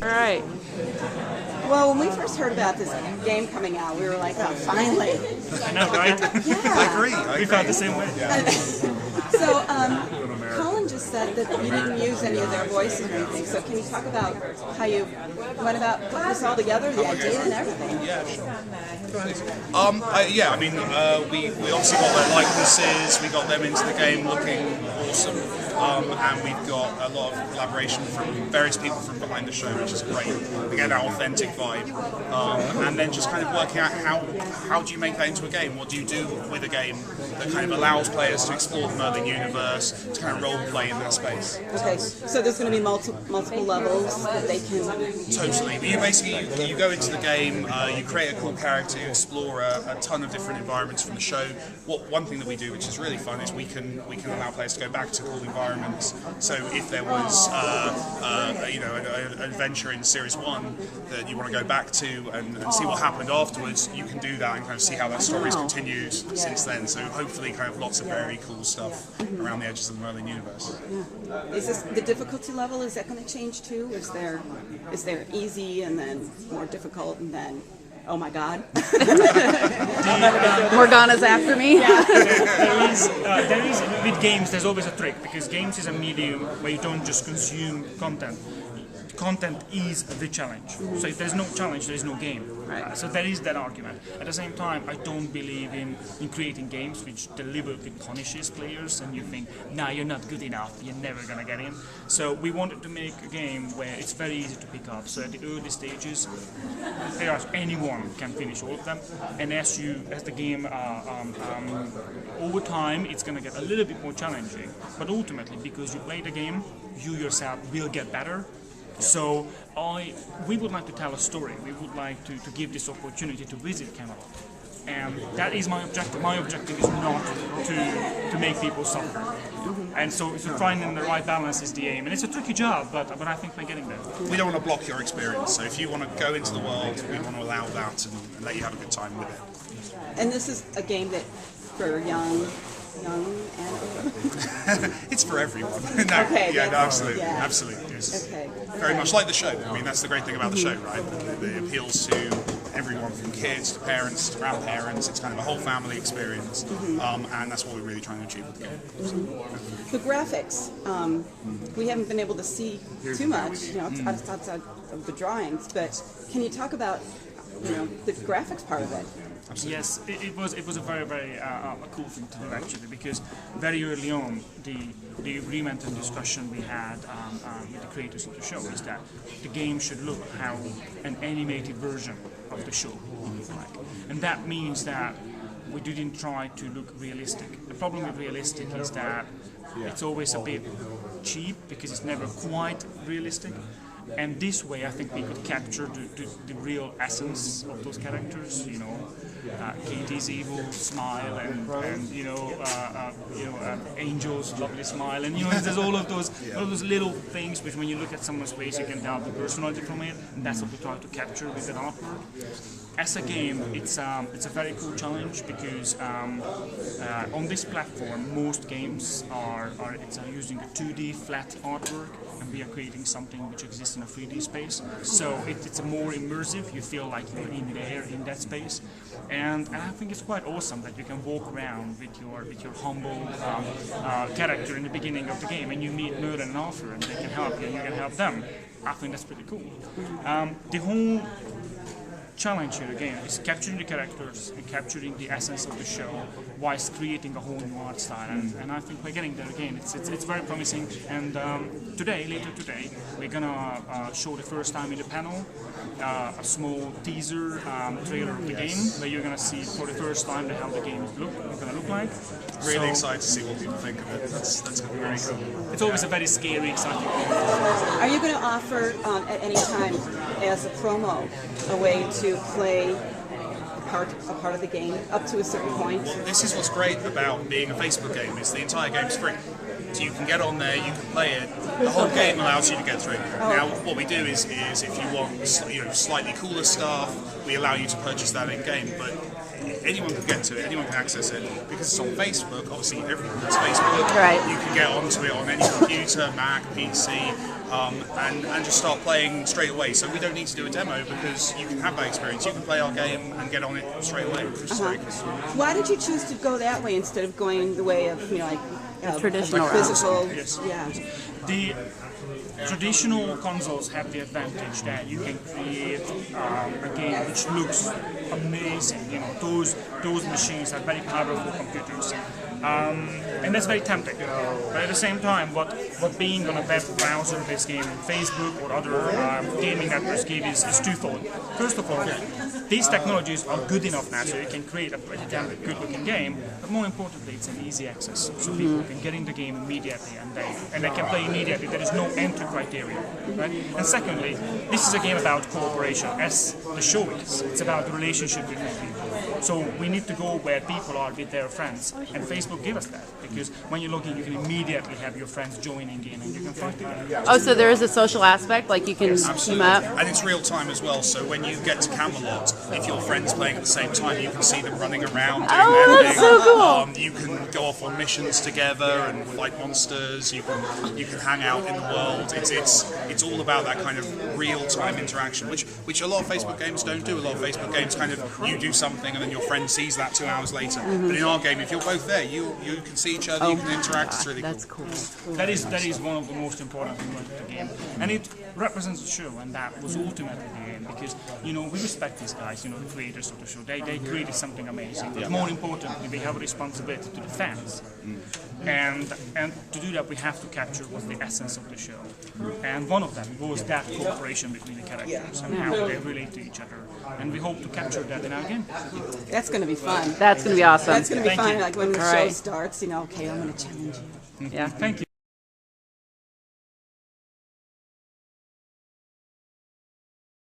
All right. Well, when we first heard about this game coming out, we were like, oh, finally. I know, right? Yeah. I agree. We felt the same way. So, Colin just said that you didn't use any of their voices or anything. So can you talk about how you went about putting this all together, the idea and everything? Yeah, sure. I mean, we obviously got their likenesses, we got them into the game looking awesome, and we've got a lot of collaboration from various people from behind the show, which is great. We get that authentic vibe, and then just kind of working out how do you make that into a game? What do you do with a game that kind of allows players to explore the Merlin universe, to kind of role play in that space? Okay, so there's going to be multiple levels that they can... Totally. You basically you go into the game, you create a cool character, you explore a ton of different environments from the show. One thing that we do, which is really fun, is we can allow players to go back to cool environments. So if there was an adventure in Series 1 that you want to go back to and see what happened afterwards, you can do that and kind of see how that story's continued since then. So hopefully kind of lots of very cool stuff around the edges of the Merlin universe. Yeah. Is this the difficulty level? Is that going to change too? Is there easy and then more difficult and then oh my god? Morgana's after me. There is with games. There's always a trick because games is a medium where you don't just consume content. Content is the challenge. So if there's no challenge, there is no game. Right. So there is that argument. At the same time, I don't believe in creating games which deliberately punishes players and you think, nah, you're not good enough, you're never gonna get in. So we wanted to make a game where it's very easy to pick up. So at the early stages, anyone can finish all of them. And as the game over time, it's gonna get a little bit more challenging. But ultimately, because you play the game, you yourself will get better. So we would like to tell a story. We would like to give this opportunity to visit Camelot, and that is my objective. My objective is not to make people suffer, and so finding the right balance is the aim. And it's a tricky job, but I think we're getting there. We don't want to block your experience. So if you want to go into the world, we want to allow that and let you have a good time with it. And this is a game that for young and older. It's for everyone. Okay. Absolutely. Yeah. Absolutely. Yes. Okay. Very much like the show. I mean, that's the great thing about the show, right? It appeals to everyone from kids to parents to grandparents. It's kind of a whole family experience, and that's what we're really trying to achieve with the game. The graphics, we haven't been able to see too much, outside of the drawings. But can you talk about, the graphics part of it? Absolutely. Yes, it was a very cool thing to do actually, because very early on the agreement and discussion we had with the creators of the show is that the game should look how an animated version of the show would look like, and that means that we didn't try to look realistic. The problem with realistic is that it's always a bit cheap because it's never quite realistic. And this way, I think we could capture the real essence of those characters. Katie's evil smile, and Angel's lovely smile, and there's all of those little things which, when you look at someone's face, you can tell the personality from it, and that's what we try to capture with an artwork. As a game, it's a very cool challenge because on this platform, most games are using a 2D flat artwork, and we are creating something which exists in a 3D space. So it's a more immersive. You feel like you're in there, in that space, and I think it's quite awesome that you can walk around with your humble character in the beginning of the game, and you meet Merlin and Arthur, and they can help you, and you can help them. I think that's pretty cool. The whole challenge here again is capturing the characters and capturing the essence of the show whilst creating a whole new art style, and I think we're getting there again. It's very promising, and later today we're gonna show the first time in the panel a small teaser trailer of the game where you're gonna see for the first time how the game is gonna look like. Really excited to see what people think of it. That's going to be very cool. It's always a very scary, exciting game. Are you going to offer at any time as a promo a way to play a part of the game up to a certain point? This is what's great about being a Facebook game, is the entire game's free. So you can get on there, you can play it. The whole game allows you to get through. Now, what we do is if you want slightly cooler stuff, we allow you to purchase that in game. But anyone can get to it, anyone can access it, because it's on Facebook. Obviously, everyone has Facebook. Right. You can get onto it on any computer, Mac, PC. and just start playing straight away. So we don't need to do a demo because you can have that experience. You can play our game and get on it straight away, which is very good. Why did you choose to go that way instead of going the way of like traditional physical? Yes. Yeah. The traditional consoles have the advantage that you can create a game which looks amazing. You know, those machines are very powerful computers, and that's very tempting. But at the same time, what being on a web browser-based game, Facebook or other gaming networks give is twofold. First of all, these technologies are good enough now, so you can create a pretty damn good-looking game. But more importantly, it's an easy access, so people can get in the game immediately and they can play immediately. There is no entry criteria, right? And secondly, this is a game about cooperation, as the show is. It's about the relationship between people. So we need to go where people are with their friends, and Facebook give us that, because when you log in, you can immediately have your friends joining in, and you can fight together. Oh, so there is a social aspect, like you can team up. And it's real time as well, so when you get to Camelot, if your friend's playing at the same time, you can see them running around doing Oh, their that's thing. so cool. You can go off on missions together and fight monsters. You can hang out in the world. It's all about that kind of real time interaction, which a lot of Facebook games don't do. A lot of Facebook games kind of you do something and then your friend sees that 2 hours later. But in our game, if you're both there, you can see each other, you can interact. It's really That's cool. cool. That is one of the most important things about the game, and it represents the show, and that was ultimately the game, because we respect these guys, the creators of the show. They created something amazing. But more importantly, we have a responsibility to the fans, and to do that, we have to capture what's the essence of the show, and one of them was that cooperation between the characters and how they relate to each other, and we hope to capture that in our game. That's going to be fun. That's going to be awesome. That's going to be Thank fun. you. Like when the All show right. starts, okay, I'm going to challenge you. Yeah. Thank you.